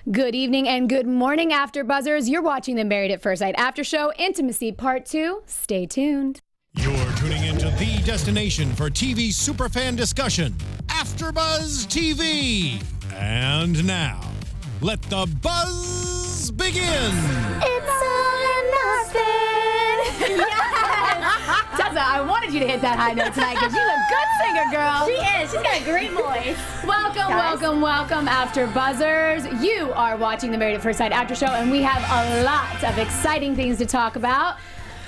Good evening and good morning, AfterBuzzers. You're watching the Married at First Sight After Show Intimacy Part 2. Stay tuned. You're tuning into the destination for TV superfan discussion, AfterBuzz TV. And now, let the buzz begin. It's all or nothing. Yes! Tessa, I wanted you to hit that high note tonight because she's a good singer, girl. She is. She's got a great voice. Welcome, AfterBuzzers. You are watching the Married at First Sight After Show, and we have a lot of exciting things to talk about.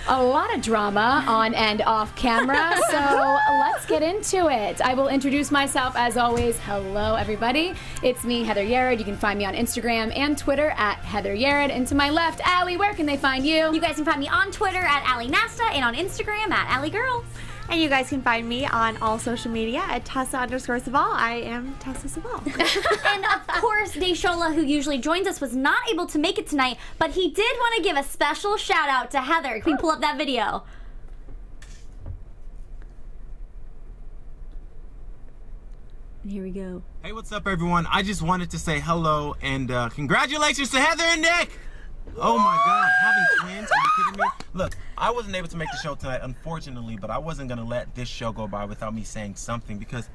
A lot of drama on and off camera, so let's get into it. I will introduce myself as always. Hello, everybody. It's me, Heather Yerrid. You can find me on Instagram and Twitter at Heather Yerrid. And to my left, Ally, where can they find you? You guys can find me on Twitter at Ally Nasta and on Instagram at Ally Girls. And you guys can find me on all social media at Tessa_Cevaal. I am Tessa Cevaal. And of course, Deshola, who usually joins us, was not able to make it tonight, but he did want to give a special shout out to Heather. Can we pull up that video? And here we go. Hey, what's up, everyone? I just wanted to say hello and congratulations to Heather and Nick! Oh my God, having twins? Are you kidding me? Look, I wasn't able to make the show tonight, unfortunately, but I wasn't gonna let this show go by without me saying something because,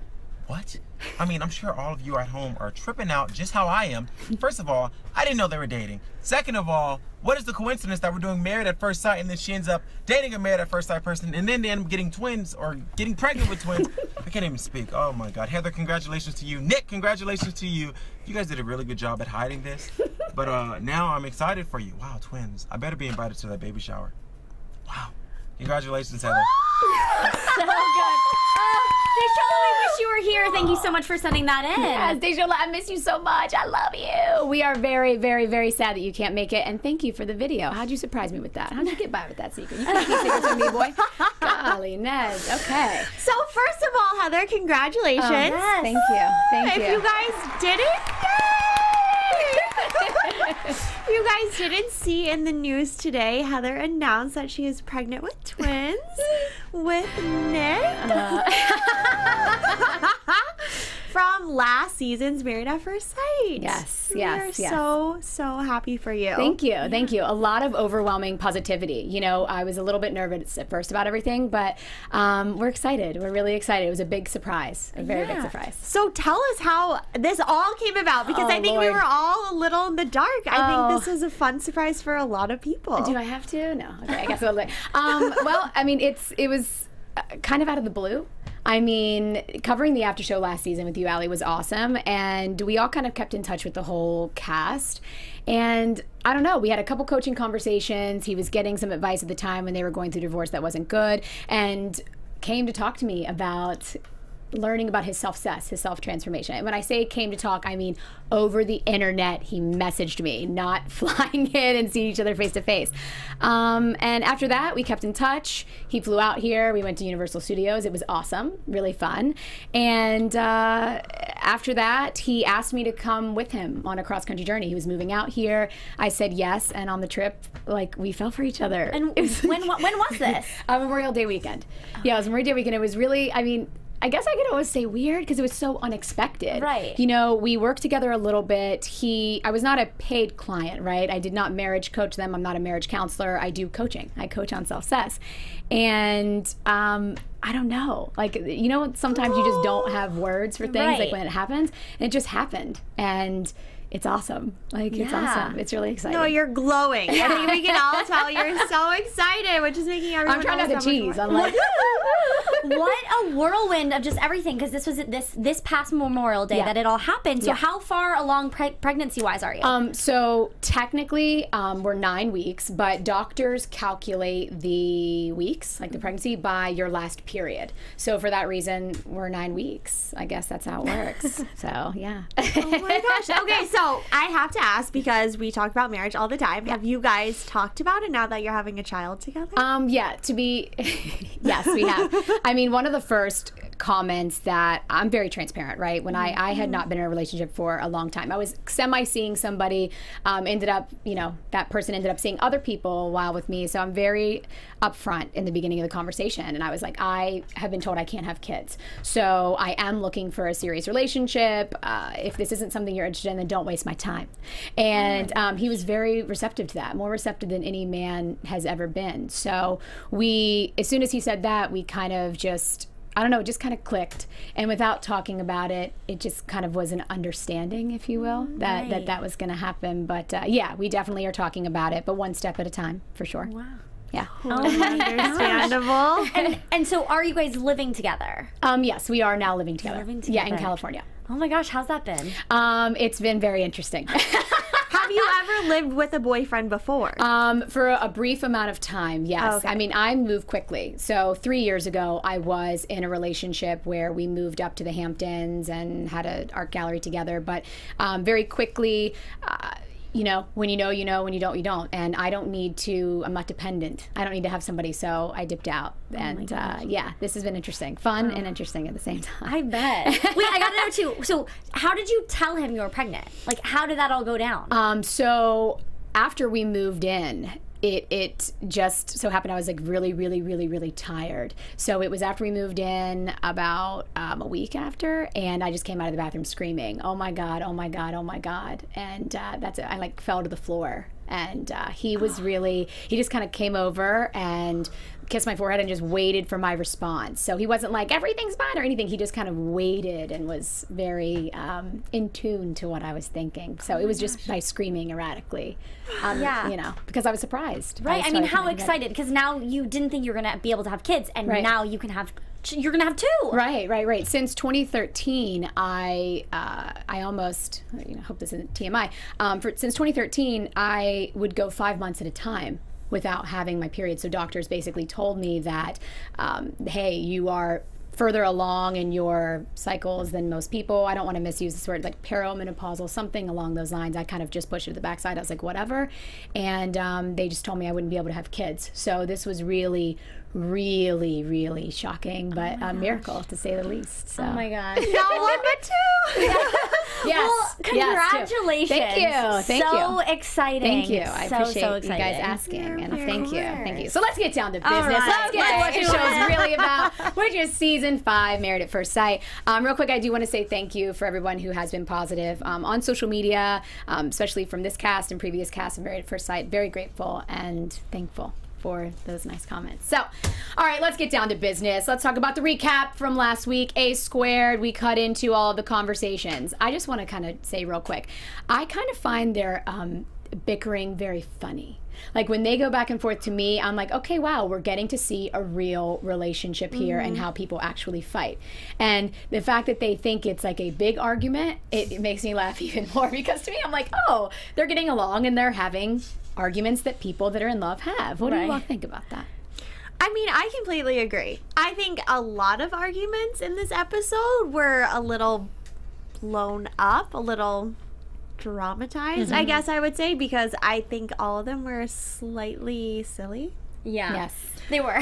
what? I mean, I'm sure all of you at home are tripping out just how I am. First of all, I didn't know they were dating. Second of all, what is the coincidence that we're doing Married at First Sight and then she ends up dating a Married at First Sight person and then they end up getting twins or getting pregnant with twins? I can't even speak. Oh my God. Heather, congratulations to you. Nick, congratulations to you. You guys did a really good job at hiding this. But now I'm excited for you. Wow, twins. I better be invited to that baby shower. Wow. Congratulations, Heather. So good. Deshola, we wish you were here. Thank you so much for sending that in. Yes, Deshola, I miss you so much. I love you. We are very, very, very sad that you can't make it, and thank you for the video. How'd you surprise me with that? How'd you get by with that secret? You can't keep secrets from me, boy. Golly, Nez. Okay. So first of all, Heather, congratulations. Oh, yes. Thank you. Thank you. If you guys didn't, you guys didn't see in the news today, Heather announced that she is pregnant with twins with Nick. From last season's Married at First Sight. Yes, We are so happy for you. Thank you, thank you. A lot of overwhelming positivity. You know, I was a little bit nervous at first about everything, but we're excited. We're really excited. It was a big surprise, a very big surprise. So tell us how this all came about, because I think we were all a little in the dark. I think this was a fun surprise for a lot of people. Do I have to? No. Okay, I guess I'll let. Well, I mean, it was kind of out of the blue. I mean, covering the after show last season with you, Ally, was awesome, and we all kind of kept in touch with the whole cast. And I don't know, we had a couple coaching conversations. He was getting some advice at the time when they were going through divorce that wasn't good, and came to talk to me about learning about his self-cess, his self-transformation. And when I say came to talk, I mean over the internet. He messaged me, not flying in and seeing each other face to face. And after that, we kept in touch. He flew out here. We went to Universal Studios. It was awesome, really fun. And after that, he asked me to come with him on a cross-country journey. He was moving out here. I said yes, and on the trip, like, we fell for each other. And when was this? Memorial Day weekend. Yeah, it was Memorial Day weekend. It was really, I mean, I guess I could always say weird because it was so unexpected. Right. You know, we worked together a little bit. I was not a paid client, right? I did not marriage coach them. I'm not a marriage counselor. I do coaching. I coach on self-cess. And I don't know. Like, you know, sometimes you just don't have words for things, like when it happens. And it just happened. And it's awesome. Like, it's awesome. It's really exciting. No, you're glowing. I think we can all tell you're so excited, which is making everyone. I'm trying not to tease. I'm like, what a whirlwind of just everything, because this was this past Memorial Day that it all happened. So how far along pregnancy-wise are you? So technically, we're 9 weeks, but doctors calculate the weeks, like the pregnancy, by your last period. So for that reason, we're 9 weeks. I guess that's how it works. So yeah. Oh my gosh. Okay, so I have to ask, because we talk about marriage all the time. Have you guys talked about it now that you're having a child together? Yeah, yes, we have. I mean, one of the first comments that I'm very transparent, right? When I had not been in a relationship for a long time. I was semi-seeing somebody, ended up, that person ended up seeing other people while with me. So I'm very upfront in the beginning of the conversation. And I was like, I have been told I can't have kids. So I am looking for a serious relationship. If this isn't something you're interested in, then don't waste my time. And he was very receptive to that, more receptive than any man has ever been. So as soon as he said that, we kind of just, I don't know, it just kind of clicked. And without talking about it, it just kind of was an understanding, if you will, that was going to happen. But yeah, we definitely are talking about it, but one step at a time, for sure. Wow. Yeah. Understandable. And so are you guys living together? Yes, we are now living together. Yeah, in California. Oh my gosh, how's that been? It's been very interesting. Have you ever lived with a boyfriend before? For a brief amount of time, yes. Okay. I mean, I moved quickly. So 3 years ago, I was in a relationship where we moved up to the Hamptons and had an art gallery together. But very quickly, when you know, when you don't, you don't. And I don't need to, I'm not dependent. I don't need to have somebody, so I dipped out. And yeah, this has been interesting. Fun and interesting at the same time. I bet. Wait, I gotta know too. So how did you tell him you were pregnant? Like, how did that all go down? So after we moved in, it just so happened I was like really, really, really, really tired. So it was after we moved in, about a week after, and I just came out of the bathroom screaming, "Oh my God, oh my God, oh my God." And that's it. I like fell to the floor. And he just kind of came over and kissed my forehead and just waited for my response. So he wasn't like, everything's fine or anything. He just kind of waited and was very in tune to what I was thinking. So it was just by screaming erratically, because I was surprised. Right. I mean, how excited? Because now you didn't think you were going to be able to have kids, and now you can have. You're gonna have two. Right. Since 2013, I almost, hope this isn't TMI. Since 2013, I would go 5 months at a time without having my period. So doctors basically told me that, hey, you are further along in your cycles than most people. I don't want to misuse this word, like perimenopausal, something along those lines. I kind of just pushed it to the backside. I was like, whatever. And they just told me I wouldn't be able to have kids. So this was really, really, really shocking, but a miracle to say the least. So. Oh my God. Not one, but two. Yes. Well, congratulations. Thank you. Thank you. So exciting. Thank you. I appreciate you guys asking. And thank you. So let's get down to business. Let's get to what the show is really about, which is season 5, Married at First Sight. Real quick, I do want to say thank you for everyone who has been positive on social media, especially from this cast and previous cast of Married at First Sight. Very grateful and thankful for those nice comments. So, all right, let's get down to business. Let's talk about the recap from last week, A Squared. We cut into all of the conversations. I just want to kind of say real quick, I kind of find their bickering very funny. Like when they go back and forth to me, I'm like, okay, wow, we're getting to see a real relationship here and how people actually fight. And the fact that they think it's like a big argument, it makes me laugh even more, because to me, I'm like, oh, they're getting along and they're having arguments that people that are in love have. What do you all think about that? I mean, I completely agree. I think a lot of arguments in this episode were a little blown up, a little dramatized, I guess I would say, because I think all of them were slightly silly. Yeah. Yes. They were.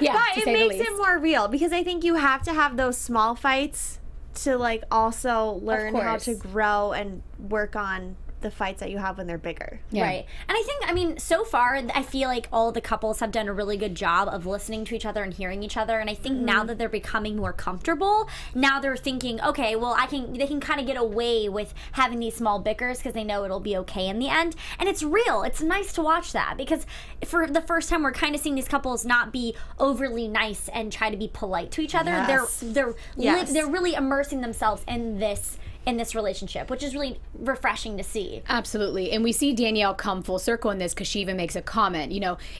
Yeah, but it makes it more real, because I think you have to have those small fights to like also learn how to grow and work on the fights that you have when they're bigger. Yeah. Right. And I think, I mean, so far, I feel like all the couples have done a really good job of listening to each other and hearing each other. And I think now that they're becoming more comfortable, now they're thinking, okay, well, they can kind of get away with having these small bickers because they know it'll be okay in the end. And it's real. It's nice to watch that, because for the first time, we're kind of seeing these couples not be overly nice and try to be polite to each other. Yes. They're really immersing themselves in this relationship, which is really refreshing to see. Absolutely. And we see Danielle come full circle in this, because she even makes a comment.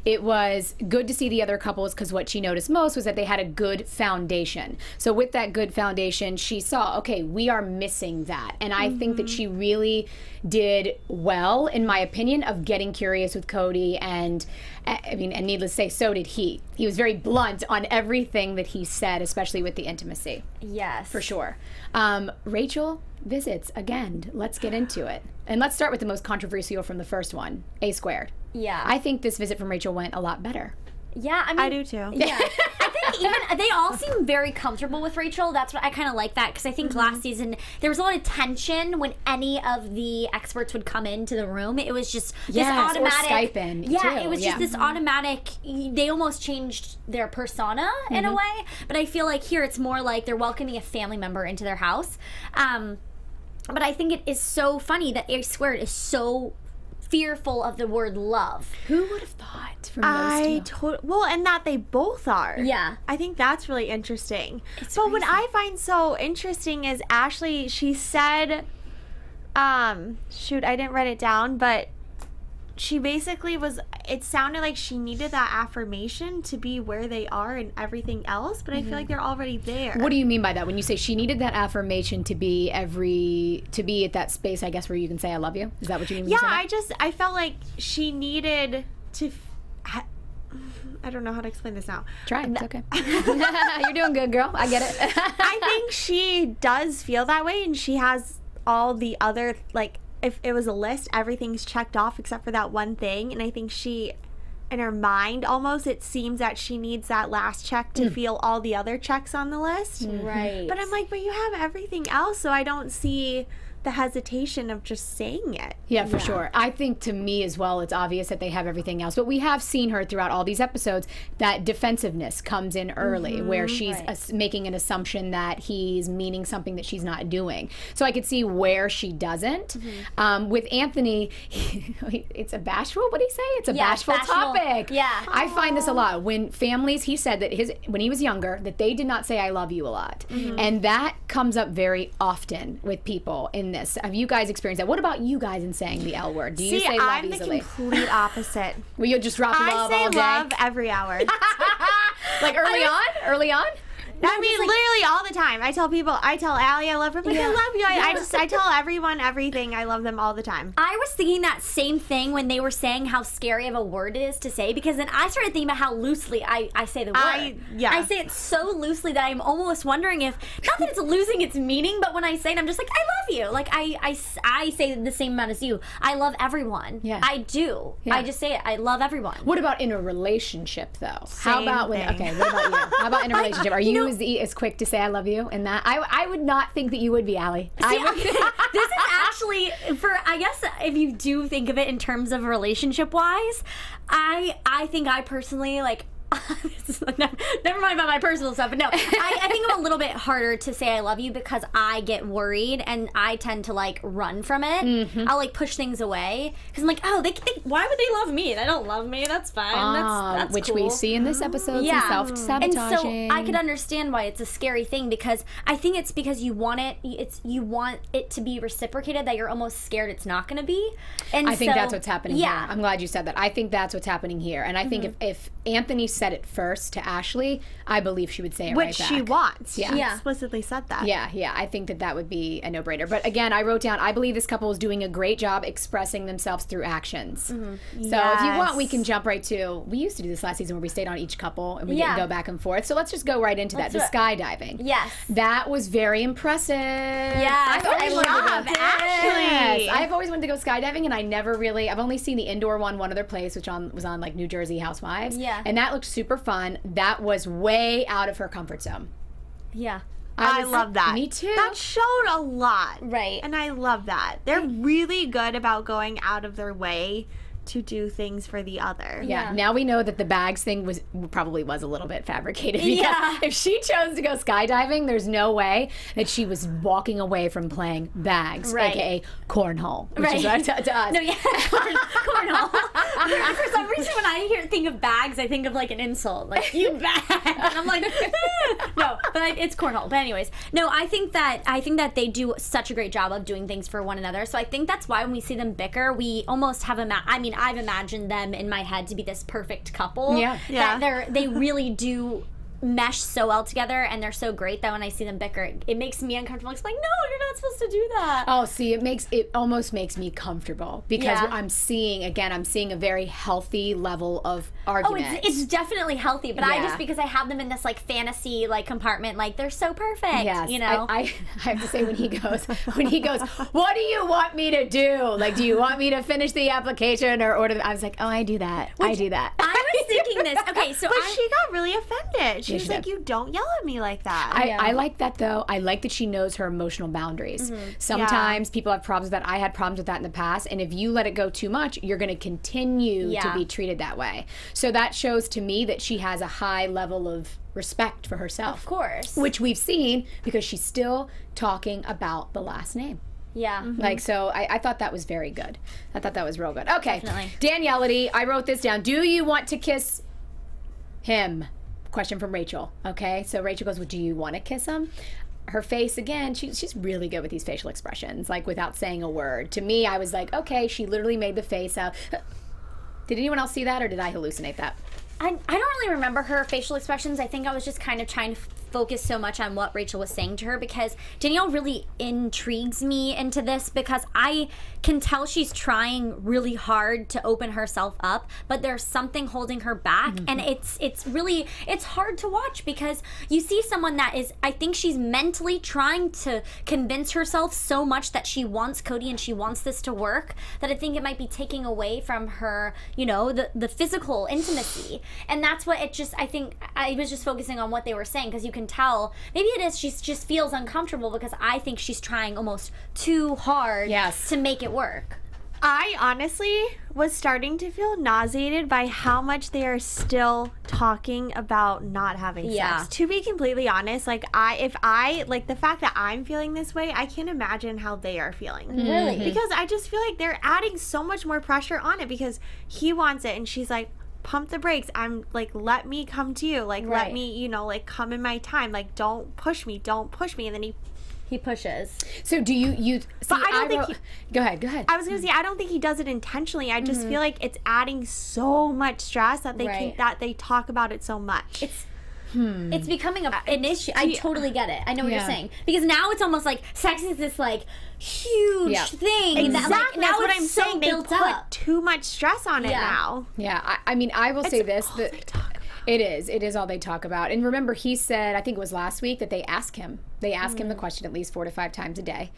It was good to see the other couples, because what she noticed most was that they had a good foundation. So with that good foundation, she saw, okay, we are missing that. And I think that she really did well, in my opinion, of getting curious with Cody. And I mean, and needless to say, so did he. He was very blunt on everything that he said, especially with the intimacy. Yes. For sure. Rachel visits again. Let's get into it. And let's start with the most controversial from the first one, A Squared. Yeah. I think this visit from Rachel went a lot better. Yeah, I mean, I do too. Yeah. I think even they all seem very comfortable with Rachel. That's what I kind of like that, because I think last season there was a lot of tension when any of the experts would come into the room. It was just this automatic. Or Skype in, yeah, too. it was just this automatic. They almost changed their persona in a way, but I feel like here it's more like they're welcoming a family member into their house. But I think it is so funny that A Squared is so fearful of the word love. Who would have thought from those two? Well, and that they both are. Yeah. I think that's really interesting. But what I find so interesting is Ashley, she said, shoot, I didn't write it down, but she basically was, it sounded like she needed that affirmation to be where they are and everything else, but I feel like they're already there. What do you mean by that? When you say she needed that affirmation to be at that space, I guess, where you can say I love you? Is that what you mean? When you say that? I felt like she needed to I don't know how to explain this now. Try. It's okay. You're doing good, girl. I get it. I think she does feel that way, and she has all the other, like, if it was a list, everything's checked off except for that one thing. And I think she, in her mind almost, it seems that she needs that last check to feel all the other checks on the list. Right. But I'm like, but you have everything else, so I don't see the hesitation of just saying it. Yeah, for sure. I think, to me as well, it's obvious that they have everything else. But we have seen her throughout all these episodes that defensive-ness comes in early, where she's making an assumption that he's meaning something that she's not doing. So I could see where she doesn't. With Anthony, it's a bashful, what did he say? It's a bashful topic. Yeah. I find this a lot. When families, he said that when he was younger, that they did not say I love you a lot. And that comes up very often with people in this. Have you guys experienced that? What about you guys in saying the L word? Do you say love I'm easily? the complete opposite. Well, you'll just drop love all day? I say love every hour. Like early on? Early on? I mean, literally all the time. I tell people, I tell Ally I love her. I'm like, I love you. I tell everyone everything. I love them all the time. I was thinking that same thing when they were saying how scary of a word it is to say, because then I started thinking about how loosely I say the word. I say it so loosely that I'm almost wondering if, not that it's losing its meaning, but when I say it, I'm just like, I love you. Like, I say the same amount as you. I love everyone. Yeah. I do. Yeah. I just say it. I love everyone. What about in a relationship, though? Same How about thing. Okay, what about you? How about in a relationship? Are you as quick to say I love you in that? I would not think that you would be, Ally. This is actually, I guess if you do think of it in terms of relationship wise, I think I personally, like, never mind about my personal stuff, but no, I think I'm a little bit harder to say I love you because I get worried and I tend to, like, run from it. I'll, like, push things away because I'm like, oh, why would they love me? They don't love me. That's fine. That's which cool. we see in this episode. Yeah. Self-sabotaging. And so I could understand why it's a scary thing, because I think it's because you want it to be reciprocated, that you're almost scared it's not going to be. And I think that's what's happening here. Yeah. I'm glad you said that. I think that's what's happening here. And I think if Anthony said it first to Ashley, I believe she would say it right back. Which she wants. Yeah. She explicitly said that. Yeah. I think that would be a no-brainer. But again, I wrote down, I believe this couple is doing a great job expressing themselves through actions. So if you want, we can jump right to, we used to do this last season where we stayed on each couple and we didn't go back and forth. So let's just go right into that. The skydiving. Yes. That was very impressive. Yeah. Ashley. I've always wanted to go skydiving, and I've only seen the indoor one other place, which was on like New Jersey Housewives. Yeah. And that looked super fun. That was way out of her comfort zone. Yeah. I love that. Me too. That showed a lot. Right. And I love that. They're really good about going out of their way to do things for the other. Yeah. Now we know that the bags thing probably was a little bit fabricated. Because if she chose to go skydiving, there's no way that she was walking away from playing bags, aka cornhole, which is what to us. No, yeah, cornhole. For some reason, when I think of bags, I think of like an insult, like you bag. And I'm like, no, but it's cornhole. But anyways, no, I think that they do such a great job of doing things for one another. So I think that's why when we see them bicker, we almost have I've imagined them in my head to be this perfect couple. Yeah. That they really do mesh so well together, and they're so great that when I see them bicker, it makes me uncomfortable. It's like, no, you're not supposed to do that. Oh, see, it almost makes me comfortable because I'm seeing a very healthy level of argument. Oh, it's definitely healthy, but I just, because I have them in this like fantasy like compartment, like they're so perfect. Yes, you know. I have to say when he goes, what do you want me to do? Like, do you want me to finish the application or order? I was like, oh, I do that. I do that. I was thinking this. Okay, so But she got really offended. She was she like, did. you don't yell at me like that. I like that though. I like that she knows her emotional boundaries. Sometimes people have problems with that. I had problems with that in the past. And if you let it go too much, you're going to continue to be treated that way. So that shows to me that she has a high level of respect for herself. Of course. Which we've seen because she's still talking about the last name. Yeah. Like, so I thought that was very good. I thought that was real good. Okay. Definitely. Danielle, I wrote this down. Do you want to kiss him? Question from Rachel. Okay. So Rachel goes, well, do you want to kiss him? Her face, again, she's really good with these facial expressions, like without saying a word. To me, I was like, okay, she literally made the face out. Did anyone else see that, or did I hallucinate that? I don't really remember her facial expressions. I think I was just kind of trying to focus so much on what Rachel was saying to her, because Danielle really intrigues me into this, because I can tell she's trying really hard to open herself up, but there's something holding her back. And it's really hard to watch, because you see someone that is, I think she's mentally trying to convince herself so much that she wants Cody and she wants this to work, that I think it might be taking away from her, you know, the physical intimacy. And that's what it just, I think I was just focusing on what they were saying, because you can tell maybe it is she just feels uncomfortable, because I think she's trying almost too hard to make it work. I honestly was starting to feel nauseated by how much they are still talking about not having sex. To be completely honest, like the fact that I'm feeling this way, I can't imagine how they are feeling. Really? Because I just feel like they're adding so much more pressure on it, because he wants it and she's like, pump the brakes. I'm like, let me come to you. Like, let me, you know, like, come in my time. Like, don't push me. And then he pushes. So do you see, but I don't think go ahead. I was gonna say, I don't think he does it intentionally. I just feel like it's adding so much stress that they talk about it so much. It's becoming an issue. I totally get it. I know what you're saying, because now it's almost like sex is this like huge thing. Exactly. Now that's what I'm so saying. They built put up. too much stress on it now. Yeah, I mean, I will say this. All they talk about. It is all they talk about. And remember, he said, I think it was last week, that they ask him the question at least 4 to 5 times a day.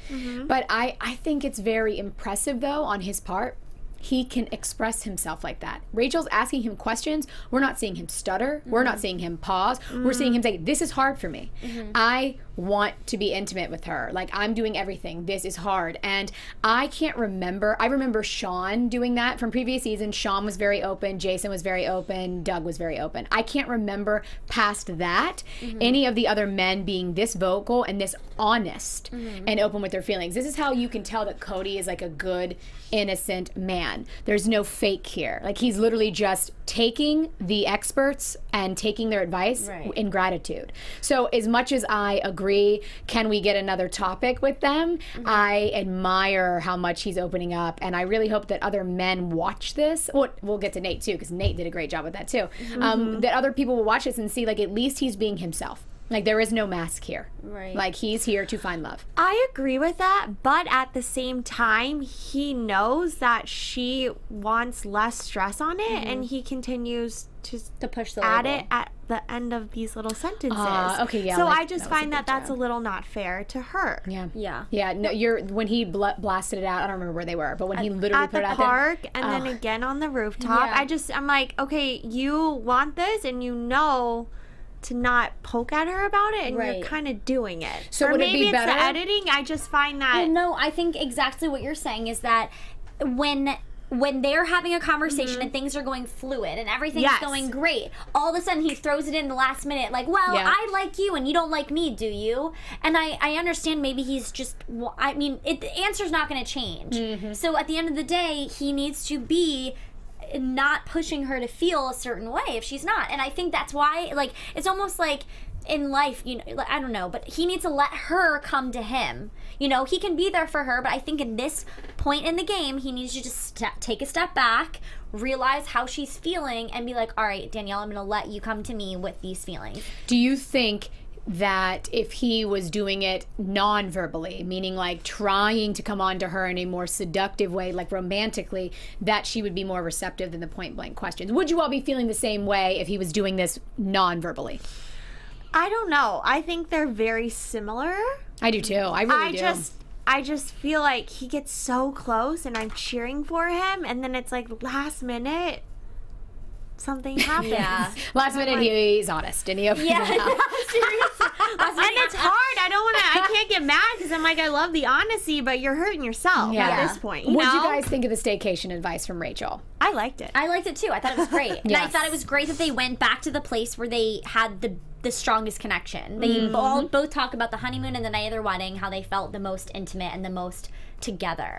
But I think it's very impressive, though, on his part. He can express himself like that. Rachel's asking him questions. We're not seeing him stutter. We're not seeing him pause. We're seeing him say, this is hard for me. I want to be intimate with her. Like, I'm doing everything. This is hard. And I can't remember. I remember Sean doing that from previous seasons. Sean was very open. Jason was very open. Doug was very open. I can't remember past that any of the other men being this vocal and this honest and open with their feelings. This is how you can tell that Cody is like a good, innocent man. There's no fake here. Like, he's literally just taking the experts and taking their advice in gratitude. So as much as I agree, can we get another topic with them? I admire how much he's opening up, and I really hope that other men watch this. We'll get to Nate too, because Nate did a great job with that too. That other people will watch this and see, like, at least he's being himself. Like, there is no mask here. Right. Like, he's here to find love. I agree with that, but at the same time, he knows that she wants less stress on it, and he continues to push the add label it at the end of these little sentences. Okay, yeah. So like, I just find that that's a little not fair to her. Yeah. No, when he blasted it out, I don't remember where they were, but when he literally at put it the out park and then again on the rooftop, I'm like, okay, you want this, and you know to not poke at her about it, and you're kind of doing it. So or would maybe it be it's better? the editing. I just find that. Well, no, I think exactly what you're saying is that when they're having a conversation and things are going fluid and everything's going great, all of a sudden he throws it in the last minute, like, well, I like you and you don't like me, do you? And I understand maybe he's just, I mean, the answer's not going to change. So at the end of the day, he needs to be not pushing her to feel a certain way if she's not. And I think that's why, like, it's almost like in life, you know, I don't know, but he needs to let her come to him. You know, he can be there for her, but I think in this point in the game, he needs to just take a step back, realize how she's feeling, and be like, all right, Danielle, I'm going to let you come to me with these feelings. Do you think that if he was doing it non-verbally, meaning like trying to come on to her in a more seductive way, like romantically, that she would be more receptive than the point-blank questions? Would you all be feeling the same way if he was doing this non-verbally? I don't know. I think they're very similar. I do too. I really do. I just feel like he gets so close and I'm cheering for him, and then it's like last minute something happens. Yeah. Last minute, he's honest, and he opens his mouth. Seriously. And it's hard. I can't get mad because I'm like, I love the honesty, but you're hurting yourself at this point. What did you guys think of the staycation advice from Rachel? I liked it. I liked it too. I thought it was great. And I thought it was great that they went back to the place where they had the strongest connection. They both talk about the honeymoon and the night of their wedding, how they felt the most intimate and the most together.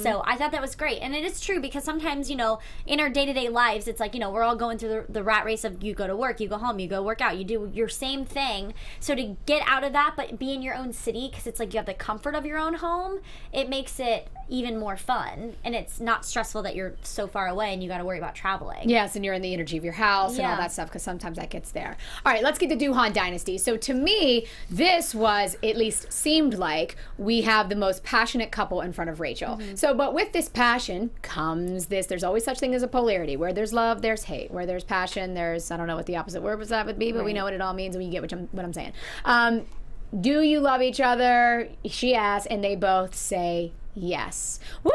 So I thought that was great. And it is true because sometimes, you know, in our day-to-day lives, it's like, you know, we're all going through the rat race of you go to work, you go home, you go work out, you do your same thing. So to get out of that but be in your own city, because it's like you have the comfort of your own home, it makes it even more fun, and it's not stressful that you're so far away and you got to worry about traveling. Yes, and you're in the energy of your house and all that stuff, because sometimes that gets there. All right, let's get to Duhan Dynasty. So to me, this was, at least seemed like, we have the most passionate couple in front of Rachel. So, but with this passion comes this, there's always such thing as a polarity. Where there's love, there's hate. Where there's passion, there's, I don't know what the opposite word was that would be, but we know what it all means, and you get what I'm saying. Do you love each other? She asks, and they both say yes. Woo!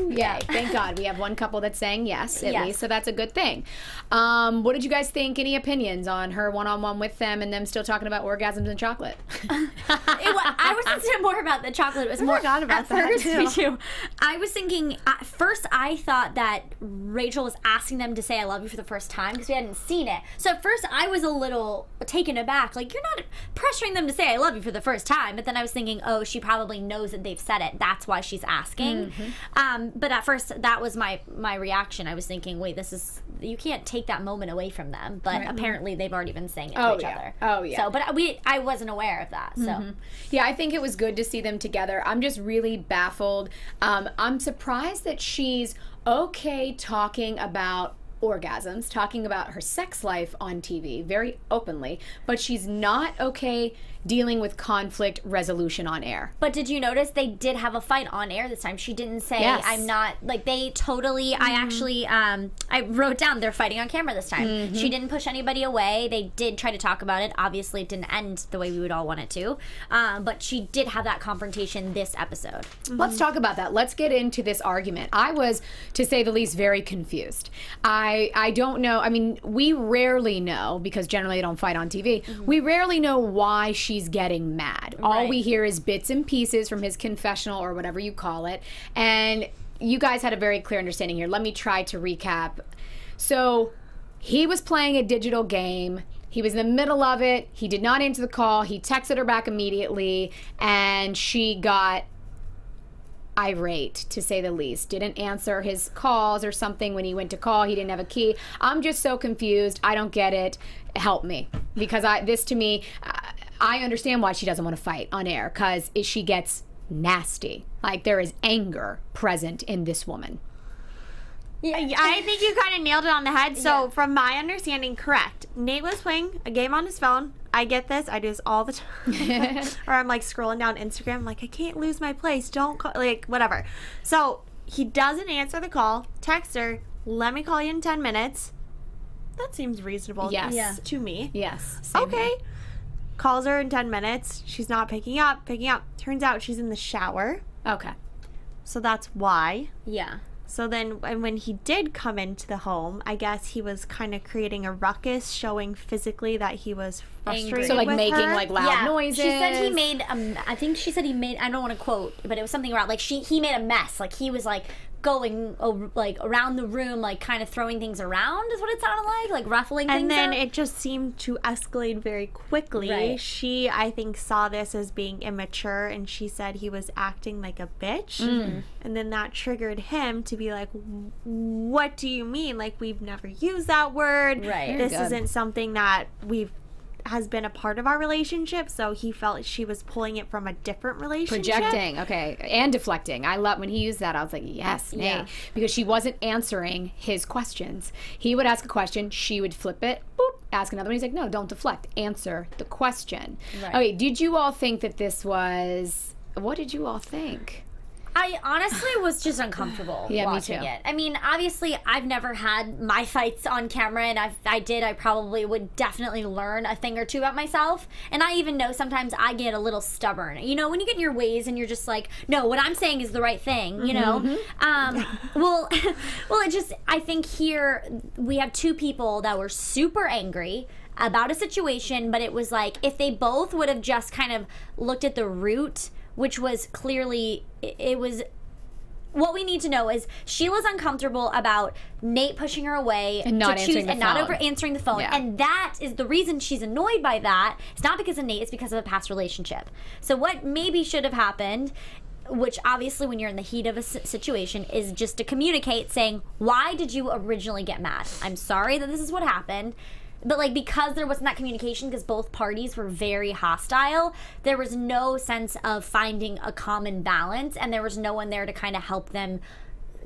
Yay. Thank God. We have one couple that's saying yes, at least, so that's a good thing. What did you guys think? Any opinions on her one-on-one with them and them still talking about orgasms and chocolate? I was thinking more about the chocolate. It was more forgot about at that, first, too. Me too. I was thinking, at first I thought that Rachel was asking them to say I love you for the first time because we hadn't seen it. So at first I was a little taken aback. Like, you're not pressuring them to say I love you for the first time. But then I was thinking, oh, she probably knows that they've said it. That's why she's asking. But at first, that was my reaction. I was thinking, wait, you can't take that moment away from them. But apparently, they've already been saying it to each other. Oh, yeah. So, but I wasn't aware of that. So, yeah, I think it was good to see them together. I'm just really baffled. I'm surprised that she's okay talking about orgasms, talking about her sex life on TV very openly, but she's not okay dealing with conflict resolution on air. But did you notice they did have a fight on air this time? She didn't say, I'm not, like, they totally, I actually, I wrote down they're fighting on camera this time. She didn't push anybody away. They did try to talk about it. Obviously, it didn't end the way we would all want it to. But she did have that confrontation this episode. Let's talk about that. Let's get into this argument. I was, to say the least, very confused. I don't know. I mean, we rarely know, because generally they don't fight on TV, we rarely know why she's getting mad. All we hear is bits and pieces from his confessional or whatever you call it. And you guys had a very clear understanding here. Let me try to recap. So he was playing a digital game. He was in the middle of it. He did not answer the call. He texted her back immediately, and she got irate, to say the least. Didn't answer his calls or something. When he went to call, he didn't have a key. I'm just so confused. I don't get it. Help me. Because this to me, I understand why she doesn't want to fight on air, because she gets nasty. Like, there is anger present in this woman. Yeah, I think you kind of nailed it on the head. So, from my understanding, correct. Nate was playing a game on his phone. I get this. I do this all the time. Or I'm like scrolling down Instagram, I'm like, I can't lose my place. Don't call, like, whatever. So, he doesn't answer the call. Text her, let me call you in 10 minutes. That seems reasonable to me. Yes. Okay. Here. Calls her in 10 minutes. She's not picking up. Turns out she's in the shower. Okay. So that's why. Yeah. So then when he did come into the home, I guess he was kind of creating a ruckus, showing physically that he was frustrated. So, like, with her. Like loud noises. She said he made, I think she said he made, I don't want to quote, but it was something around, like, he made a mess. Like, he was, like, going, like, around the room, like, kind of throwing things around is what it sounded like ruffling things And then up. it just seemed to escalate very quickly. Right. She, I think, saw this as being immature, and she said he was acting like a bitch. And then that triggered him to be like, what do you mean? Like, we've never used that word. Right. This isn't something that has been a part of our relationship, so he felt she was pulling it from a different relationship. Projecting, okay, and deflecting. I love when he used that. I was like, yes, Nate, because she wasn't answering his questions. He would ask a question, she would flip it, boop, ask another one. He's like, no, don't deflect. Answer the question. Right. Okay, did you all think that this was? What did you all think? I honestly was just uncomfortable watching it. I mean, obviously, I've never had my fights on camera, and if I did, I probably would definitely learn a thing or two about myself. And I even know sometimes I get a little stubborn. You know, when you get in your ways and you're just like, no, what I'm saying is the right thing, you know? Well, it just, I think here we have two people that were super angry about a situation, but it was like, if they both would have just kind of looked at the root, which was clearly, it was, what we need to know is Sheila's uncomfortable about Nate pushing her away and not answering the phone. not answering the phone. Yeah. And that is the reason she's annoyed by that. It's not because of Nate, it's because of a past relationship. So what maybe should have happened, which obviously when you're in the heat of a situation, is just to communicate saying, why did you originally get mad? I'm sorry that this is what happened. But, like, because there wasn't that communication, because both parties were very hostile, there was no sense of finding a common balance, and there was no one there to kind of help them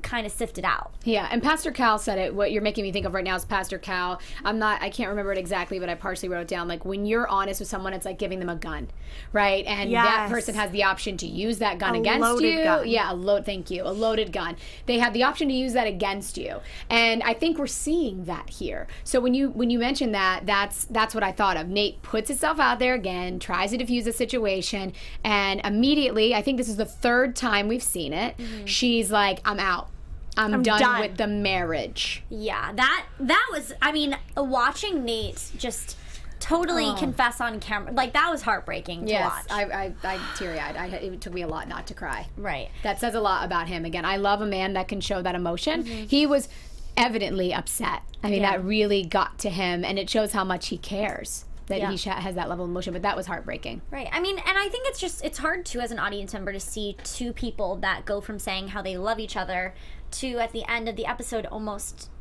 kind of sift it out. Yeah, and Pastor Cal said it. What you're making me think of right now is Pastor Cal. I can't remember it exactly, but I partially wrote it down. Like, when you're honest with someone, it's like giving them a gun, right? And that person has the option to use that gun against you. Gun. Yeah, thank you. A loaded gun. They have the option to use that against you. And I think we're seeing that here. So when you mentioned that, that's what I thought of. Nate puts himself out there again, tries to diffuse the situation, and immediately, I think this is the third time we've seen it, she's like, I'm out. I'm done with the marriage. Yeah, that was, I mean, watching Nate just totally confess on camera, like, that was heartbreaking to watch. I teary-eyed. It took me a lot not to cry. Right. That says a lot about him. Again, I love a man that can show that emotion. He was evidently upset. I mean, that really got to him, and it shows how much he cares. That he has that level of emotion, but that was heartbreaking. Right. I mean, and I think it's hard, too, as an audience member to see two people that go from saying how they love each other to, at the end of the episode, almost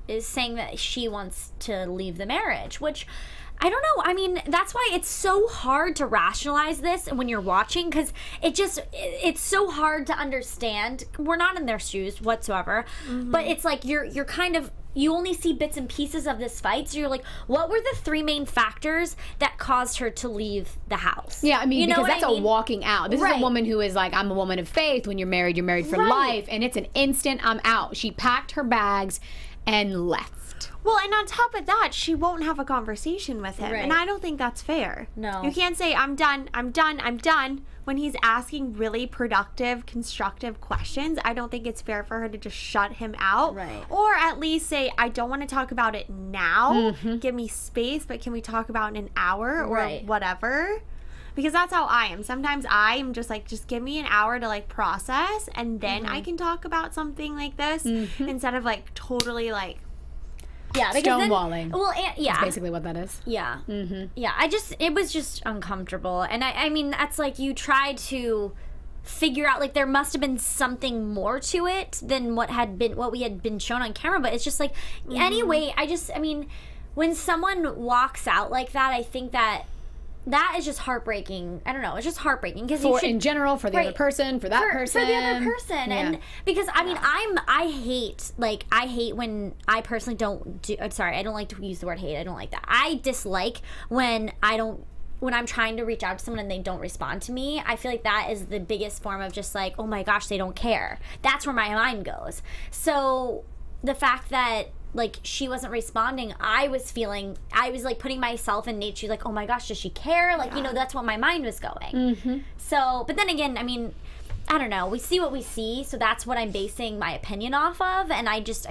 is saying that she wants to leave the marriage, which, I don't know. I mean, that's why it's so hard to rationalize this when you're watching, because it's so hard to understand. We're not in their shoes whatsoever, but it's like you're kind of, you only see bits and pieces of this fight, so you're like, what were the three main factors that caused her to leave the house? Yeah, I mean, because that's a walking out. This is a woman who is like, I'm a woman of faith. When you're married for life, and it's an instant, I'm out. She packed her bags and left. Well, and on top of that, she won't have a conversation with him, and I don't think that's fair. No. You can't say, I'm done, when he's asking really productive, constructive questions. I don't think it's fair for her to just shut him out. Right. Or at least say, I don't want to talk about it now. Give me space, but can we talk about it in an hour or whatever? Because that's how I am. Sometimes I am just like, just give me an hour to, like, process, and then I can talk about something like this instead of, like, totally, like, yeah, stonewalling. Well, yeah, that's basically what that is. Yeah, yeah. It was just uncomfortable, and I mean, that's like, you try to figure out, like, there must have been something more to it than what we had been shown on camera, but it's just like, anyway, I mean, when someone walks out like that, I think that is just heartbreaking. I don't know. It's just heartbreaking because in general, for the other person, for that person, for the other person, and because I mean, I hate when I personally don't do. Sorry, I don't like to use the word hate. I don't like that. I dislike when I'm trying to reach out to someone and they don't respond to me. I feel like that is the biggest form of just like, oh my gosh, they don't care. That's where my mind goes. So the fact that, like, she wasn't responding, I was like putting myself in Nate. She's like, oh my gosh, does she care? Like, you know, that's what my mind was going. So, but then again, I mean, I don't know. We see what we see, so that's what I'm basing my opinion off of. And I just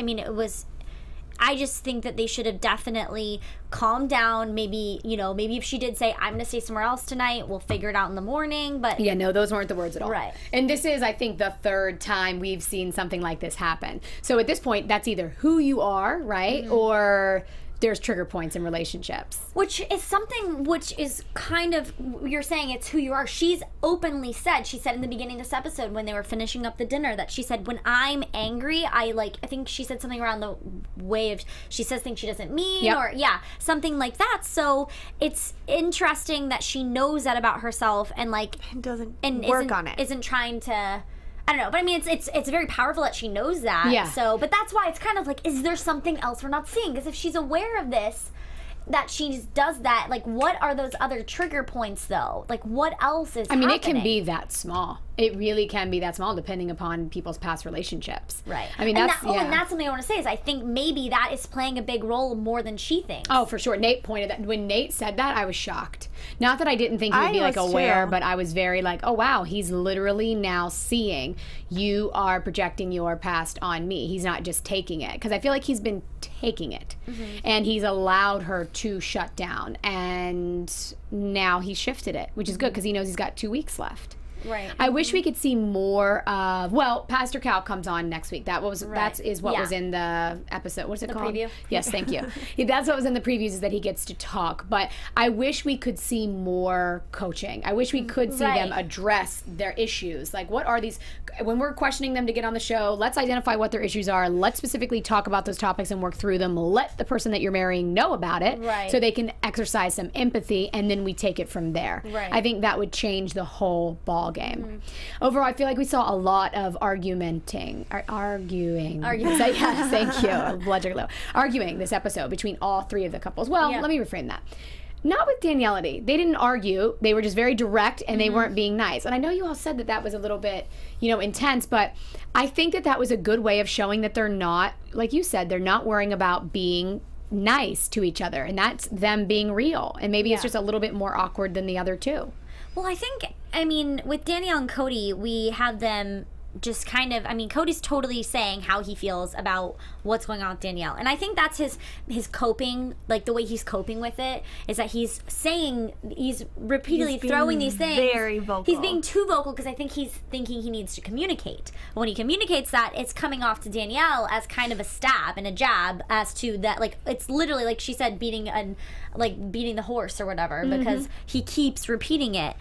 think that they should have definitely calmed down. Maybe if she did say, I'm going to stay somewhere else tonight, we'll figure it out in the morning. But yeah, no, those weren't the words at all. Right. And this is, I think, the third time we've seen something like this happen. So at this point, that's either who you are, right? Or there's trigger points in relationships. Which is something which is kind of, you're saying it's who you are. She's openly said, she said in the beginning of this episode when they were finishing up the dinner, that she said, when I'm angry, I think she said something around the way of, she says things she doesn't mean, or something like that. So it's interesting that she knows that about herself and like isn't trying to, I don't know, but I mean, it's very powerful that she knows that. Yeah. So, but that's why it's kind of like, is there something else we're not seeing? Because if she's aware of this, that she does that, like, what are those other trigger points, though? Like, what else is happening? It can be that small. It really can be that small, depending upon people's past relationships. Right. I mean, and that's and that's something I want to say is I think maybe that is playing a big role more than she thinks. Oh, for sure. Nate pointed that. When Nate said that, I was shocked. Not that I didn't think he would be, like, aware, but I was very like, oh, wow, he's literally now seeing you are projecting your past on me. He's not just taking it. Because I feel like he's been taking it. And he's allowed her to shut down. And now he shifted it, which is good because he knows he's got 2 weeks left. Right. I wish we could see more of, well, Pastor Cal comes on next week. That was what was in the episode. What's it called? Preview. Yes, thank you. That's what was in the previews, is that he gets to talk. But I wish we could see more coaching. I wish we could see them address their issues. Like, what are these, when we're questioning them to get on the show, let's identify what their issues are. Let's specifically talk about those topics and work through them. Let the person that you're marrying know about it so they can exercise some empathy, and then we take it from there. Right. I think that would change the whole ball game. Overall, I feel like we saw a lot of arguing. Yes, thank you. Blood sugar low. Arguing this episode between all three of the couples. Well, let me reframe that. Not with Danielity. They didn't argue. They were just very direct, and they weren't being nice. And I know you all said that that was a little bit, intense, but I think that that was a good way of showing that they're not, like you said, they're not worrying about being nice to each other, and that's them being real. And maybe it's just a little bit more awkward than the other two. Well, I mean, with Danielle and Cody, we have them just kind of, Cody's totally saying how he feels about what's going on with Danielle. And I think that's his coping, like the way he's coping with it, is that he's repeatedly throwing these things. Very vocal. He's being too vocal because I think he's thinking he needs to communicate. When he communicates that, it's coming off to Danielle as kind of a stab and a jab as to that, like, it's literally, like she said, beating the horse or whatever, because he keeps repeating it.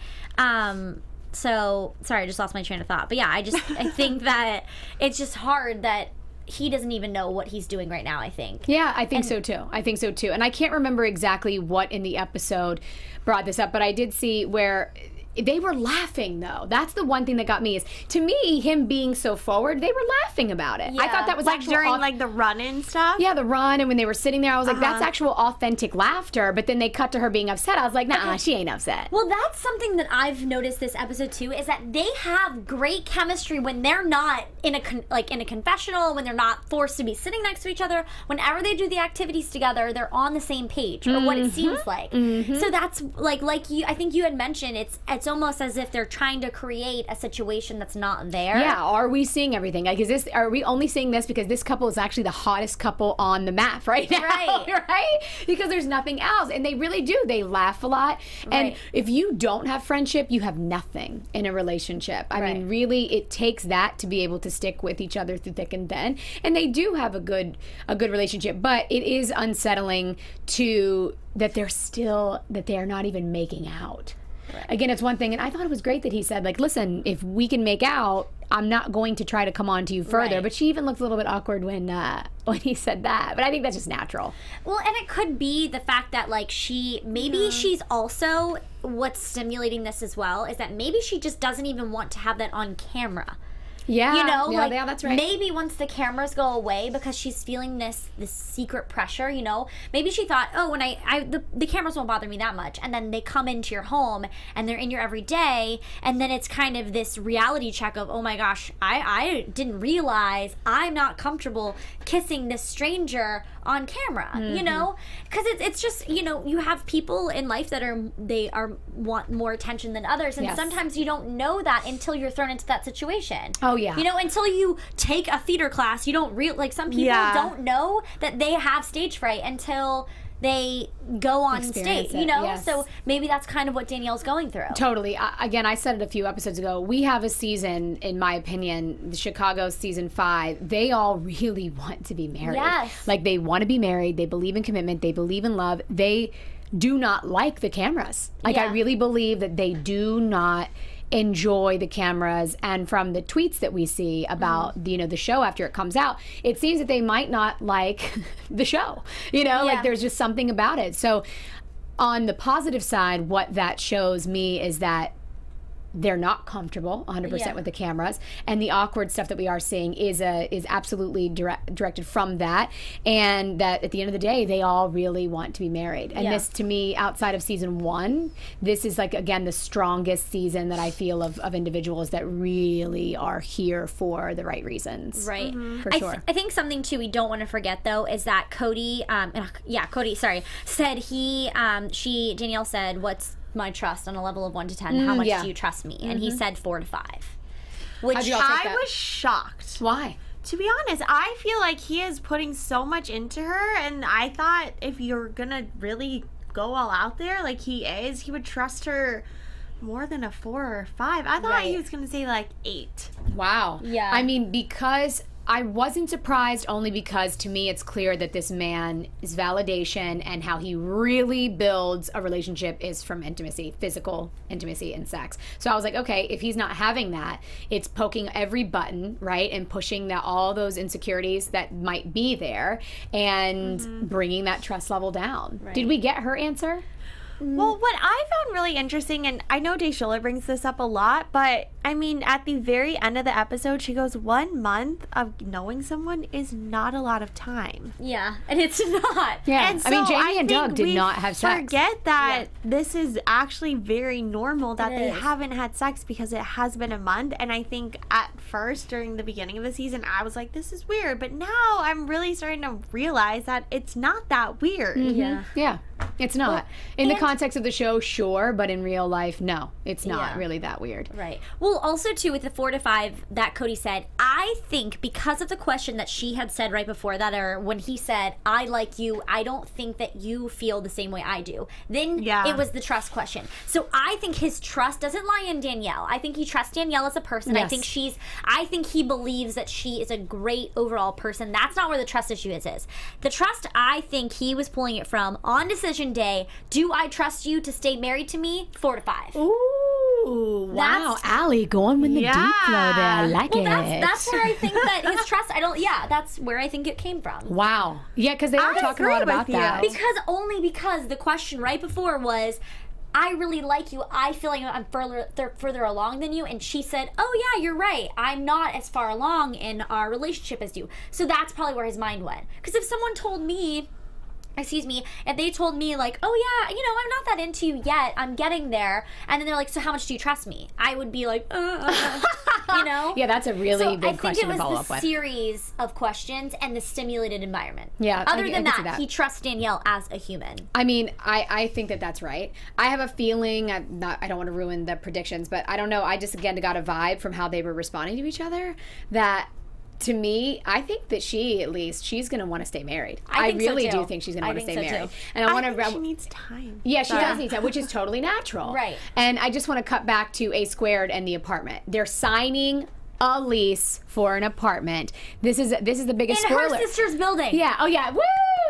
So, sorry, I just lost my train of thought. But yeah, I think that it's just hard that he doesn't even know what he's doing right now, I think. Yeah, I think so too. And I can't remember exactly what in the episode brought this up, but I did see where they were laughing, though. That's the one thing that got me, is, to me, him being so forward, they were laughing about it. Yeah. I thought that was like during like the run and stuff. Yeah, the run, and when they were sitting there, I was like, that's actual authentic laughter. But then they cut to her being upset. I was like, nah, she ain't upset. Well, that's something that I've noticed this episode too, is that they have great chemistry when they're not in a confessional, when they're not forced to be sitting next to each other. Whenever they do the activities together, they're on the same page, or what it seems like. So that's like you. I think you had mentioned it's almost as if they're trying to create a situation that's not there. Yeah, are we seeing everything? Like, are we only seeing this because this couple is actually the hottest couple on the map right now? Right? Because there's nothing else. And they really do. They laugh a lot. And if you don't have friendship, you have nothing in a relationship. I mean, really, it takes that to be able to stick with each other through thick and thin. And they do have a good relationship. But it is unsettling that they are not even making out. Again, it's one thing, and I thought it was great that he said, like, listen, if we can make out, I'm not going to try to come on to you further. But she even looked a little bit awkward when he said that. But I think that's just natural. Well, and it could be the fact that, like, she's also, what's stimulating this as well, is that maybe she just doesn't even want to have that on camera. Yeah, yeah, that's right. Maybe once the cameras go away, because she's feeling this secret pressure, maybe she thought, oh, when the cameras won't bother me that much, and then they come into your home and they're in your everyday, and then it's kind of this reality check of, oh my gosh, I didn't realize I'm not comfortable kissing this stranger on camera, because it's just, you have people in life that want more attention than others, and sometimes you don't know that until you're thrown into that situation. Oh yeah. Until you take a theater class, you don't some people don't know that they have stage fright until they go on stage, So maybe that's kind of what Danielle's going through. Totally. Again, I said it a few episodes ago. We have a season, in my opinion, the Chicago season 5. They all really want to be married. Yes. Like, they want to be married. They believe in commitment. They believe in love. They do not like the cameras. Like, I really believe that they do not enjoy the cameras. And from the tweets that we see about the show after it comes out, it seems that they might not like the show. Like, there's just something about it. So on the positive side, what that shows me is that they're not comfortable 100% Yeah. with the cameras, and the awkward stuff that we are seeing is absolutely directed from that, and that at the end of the day they all really want to be married. And Yeah. this, to me, outside of season 1, this is like, again, the strongest season that I feel of individuals that really are here for the right reasons. Right. For sure. I think something too we don't want to forget though is that Cody, Cody said Danielle said, "What's my trust on a level of 1 to 10? How much yeah. do you trust me?" And he said 4 to 5. Which How'd you all take I that? was shocked. Why? To be honest, I feel like he is putting so much into her, and I thought if you're gonna really go all out there like he is, he would trust her more than a 4 or 5. I thought he was gonna say like 8. Wow. Yeah. I mean, because I wasn't surprised, only because to me it's clear that this man is validation, and how he really builds a relationship is from intimacy, physical intimacy and sex. So I was like, okay, if he's not having that, it's poking every button, right? And pushing that all those insecurities that might be there, and bringing that trust level down. Right. Did we get her answer? Well, what I found really interesting, and I know Deshola brings this up a lot, but I mean, at the very end of the episode, she goes, 1 month of knowing someone is not a lot of time. yeah, and it's not. Yeah. And I mean, so Jamie and think Doug did we not have sex. Forget that this is actually very normal that It they is. haven't had sex, because it has been a month. And I think at first, during the beginning of the season, I was like, this is weird. But now I'm really starting to realize that it's not that weird. Yeah. Yeah, it's not. In the and- context of the show, sure, but in real life, no, it's not Yeah. really that weird. Right. Well, also too with the 4 to 5 that Cody said, I think because of the question that she had said right before that, or when he said, "I like you, I don't think that you feel the same way I do." Then it was the trust question. So I think his trust doesn't lie in Danielle. I think he trusts Danielle as a person. Yes. I think he believes that she is a great overall person. That's not where the trust issue is. The trust, I think he was pulling it from on decision day. Do I trust you to stay married to me? 4 to 5. Ooh, wow, Ally going with the deep flow there. I like Well, it. that's where I think that his trust. That's where I think it came from. Wow. Yeah, because they were talking a agree lot about with you. that. Because the question right before was, I really like you. I feel like I'm further along than you. And she said, "Oh yeah, you're right. I'm not as far along in our relationship as you." So that's probably where his mind went. Because if someone told me, if they told me like, "Oh yeah, I'm not that into you yet. I'm getting there," and then they're like, "So how much do you trust me?" I would be like, Yeah, that's a really big I think question it to follow was up the with. series of questions and the stimulated environment. Yeah, I Other can than see that, that. he trusts Danielle as a human. I mean, I think that that's right. I have a feeling, I don't want to ruin the predictions, but I don't know. I just, again, got a vibe from how they were responding to each other that, to me, I think that she's going to want to stay married. I think so, really too. do think she's going to I want to think stay so, married. too. And I want think she to. needs time. Yeah, she does need time, which is totally natural. Right. And I just want to cut back to A Squared and the apartment. They're signing a lease for an apartment. This is the biggest In spoiler. her sister's building. Yeah. Oh yeah. Woo!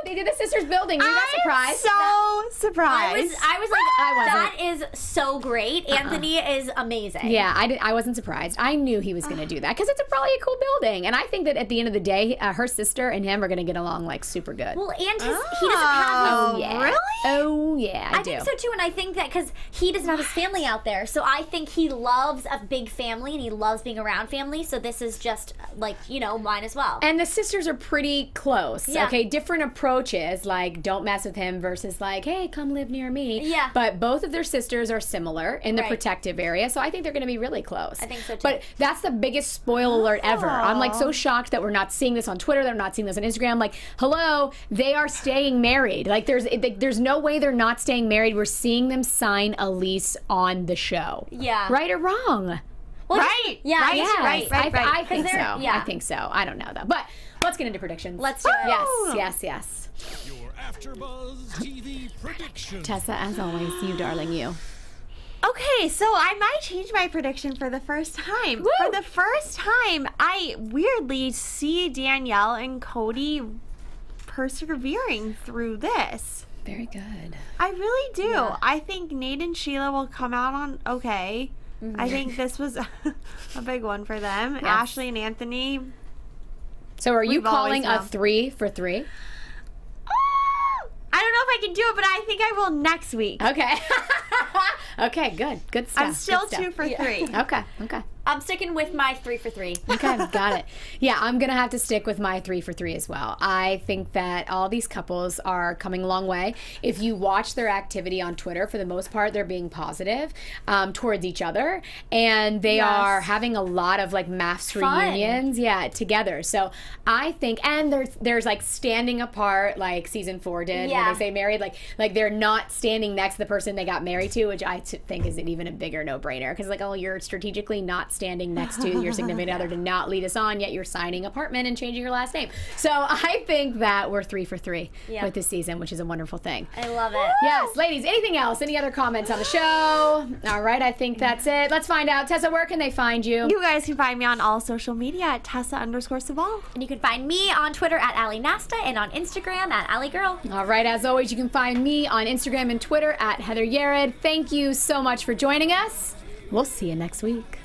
They did the sister's building. You got surprised. So surprised. I was like, I that is so great. Anthony is amazing. Yeah, I wasn't surprised. I knew he was going to do that because it's probably a cool building, and I think that at the end of the day, her sister and him are going to get along like super good. Well, and he doesn't have his. yeah. really? Oh yeah, I do. think so too, and I think that because he doesn't have his family out there, so I think he loves a big family and he loves being around family. So this is just like mine as well. And the sisters are pretty close. Yeah. Okay, different approaches, like don't mess with him versus like, hey, come live near me. Yeah. But both of their sisters are similar in the Right. protective area, so I think they're going to be really close. I think so, too. But that's the biggest spoil alert ever. I'm like so shocked that we're not seeing this on Twitter, that we're not seeing this on Instagram. Like, hello, they are staying married. Like, there's no way they're not staying married. We're seeing them sign a lease on the show. Yeah. Right or wrong? Well, Right. Yeah. Right. Yes, right. I think so. they're- yeah. I think so. I don't know though. But let's get into predictions. Let's do it. Yes. Your AfterBuzz TV predictions. Tessa, as always, you darling, you. Okay, so I might change my prediction for the first time. For the first time, I weirdly see Danielle and Cody persevering through this. Very good. I really do. Yeah. I think Nate and Sheila will come out on okay. I think this was a big one for them. Ashley and Anthony. So are you We've always calling a known. 3 for 3? I don't know if I can do it, but I think I will next week. Okay. Okay, good stuff. I'm still good stuff. 2 for 3. Okay. I'm sticking with my 3 for 3. Okay, got it. Yeah, I'm going to have to stick with my 3 for 3 as well. I think that all these couples are coming a long way. If you watch their activity on Twitter, for the most part, they're being positive towards each other. And they are having a lot of like mass reunions, together. So I think, and there's like standing apart like season 4 did when they say married. Like they're not standing next to the person they got married to, which I think is even a bigger no-brainer. Because like, oh, you're strategically not standing next to your significant other to not lead us on, yet you're signing apartment and changing your last name. So I think that we're 3 for 3 with this season, which is a wonderful thing. I love it. Yes, ladies, anything else? Any other comments on the show? All right, I think that's it. Let's find out. Tessa, where can they find you? You guys can find me on all social media at Tessa_Cevaal. And you can find me on Twitter at Ally Nasta and on Instagram at Ally Girl. All right, as always, you can find me on Instagram and Twitter at Heather Yerrid. Thank you so much for joining us. We'll see you next week.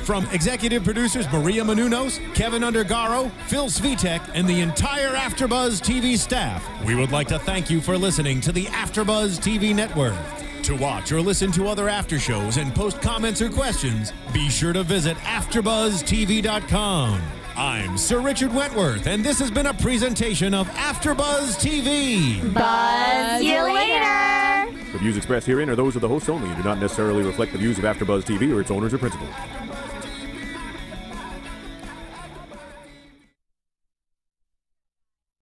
From executive producers Maria Menounos, Kevin Undergaro, Phil Svitek, and the entire AfterBuzz TV staff, we would like to thank you for listening to the AfterBuzz TV network. To watch or listen to other after shows and post comments or questions, be sure to visit AfterBuzzTV.com. I'm Sir Richard Wentworth, and this has been a presentation of AfterBuzz TV. Buzz you later. The views expressed herein are those of the hosts only and do not necessarily reflect the views of AfterBuzz TV or its owners or principals.